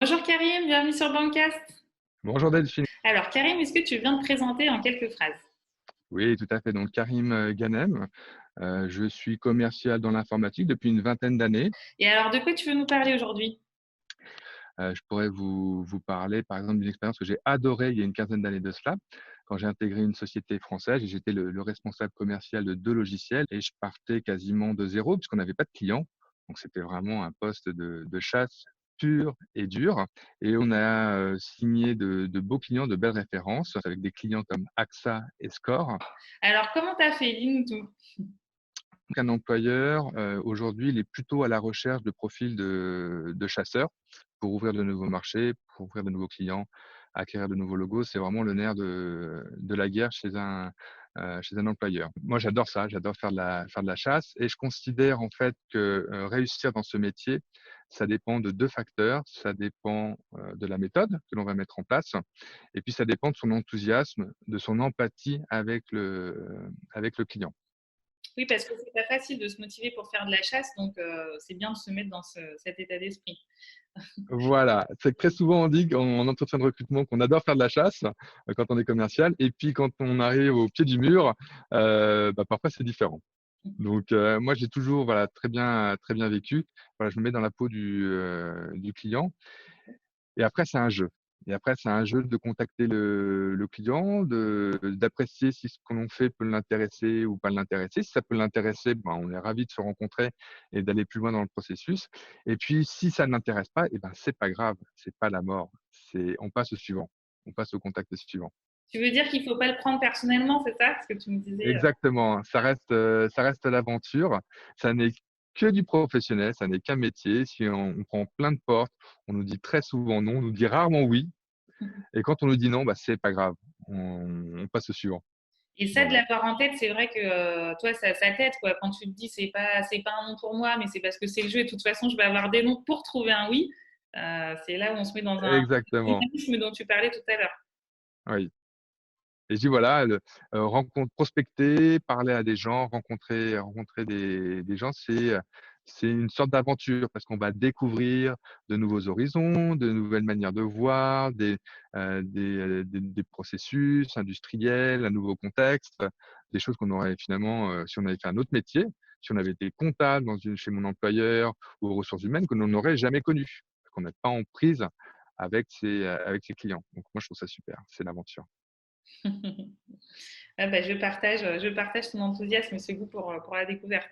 Bonjour Karim, bienvenue sur Bancast. Bonjour Delphine. Alors Karim, est-ce que tu viens te présenter en quelques phrases? Oui, tout à fait. Donc Karim Ghanem, je suis commercial dans l'informatique depuis une vingtaine d'années. Et alors de quoi tu veux nous parler aujourd'hui? Je pourrais vous parler par exemple d'une expérience que j'ai adorée il y a une quinzaine d'années de cela, quand j'ai intégré une société française et j'étais le responsable commercial de 2 logiciels et je partais quasiment de zéro puisqu'on n'avait pas de clients. Donc c'était vraiment un poste de chasse pur et dur et on a, signé de beaux clients, de belles références avec des clients comme AXA et Score. Alors comment t'as fait? Dis-nous tout. Un employeur, aujourd'hui, il est plutôt à la recherche de profils de chasseurs pour ouvrir de nouveaux marchés, pour ouvrir de nouveaux clients, acquérir de nouveaux logos. C'est vraiment le nerf de la guerre chez un employeur. Moi, j'adore ça, j'adore faire de la chasse et je considère en fait que, réussir dans ce métier, ça dépend de 2 facteurs. Ça dépend, de la méthode que l'on va mettre en place et puis ça dépend de son enthousiasme, de son empathie avec le client. Oui, parce que c'est pas facile de se motiver pour faire de la chasse, donc c'est bien de se mettre dans cet état d'esprit. Voilà, c'est que très souvent on dit en entretien de recrutement qu'on adore faire de la chasse quand on est commercial, et puis quand on arrive au pied du mur, parfois c'est différent. Donc moi j'ai toujours voilà très bien vécu. Voilà, je me mets dans la peau du client. Et après, c'est un jeu. Et après, c'est un jeu de contacter le client, d'apprécier si ce que l'on fait peut l'intéresser ou pas l'intéresser. Si ça peut l'intéresser, ben, on est ravi de se rencontrer et d'aller plus loin dans le processus. Et puis, si ça ne l'intéresse pas, eh ben, c'est pas grave, c'est pas la mort. On passe au suivant. On passe au contact suivant. Tu veux dire qu'il faut pas le prendre personnellement, c'est ça? Ce que tu me disais. Exactement. Ça reste l'aventure. Ça n'est que du professionnel, ça n'est qu'un métier. Si on prend plein de portes, on nous dit très souvent non, on nous dit rarement oui. Et quand on nous dit non, bah, c'est pas grave. On passe au suivant. Et ça, de Voilà. l'avoir en tête, c'est vrai que toi, ça t'aide, quoi. Quand tu te dis, c'est pas un non pour moi, mais c'est parce que c'est le jeu et de toute façon, je vais avoir des noms pour trouver un oui. C'est là où on se met dans un Exactement. mécanisme dont tu parlais tout à l'heure. Oui. Et je dis voilà, prospecter, parler à des gens, rencontrer des gens, c'est une sorte d'aventure parce qu'on va découvrir de nouveaux horizons, de nouvelles manières de voir, des processus industriels, un nouveau contexte, des choses qu'on aurait finalement, si on avait fait un autre métier, si on avait été comptable chez mon employeur ou aux ressources humaines, que l'on n'aurait jamais connu. Parce qu'on n'est pas en prise avec ses clients. Donc moi, je trouve ça super, c'est l'aventure. Ah bah, je partage ton enthousiasme et ce goût pour la découverte.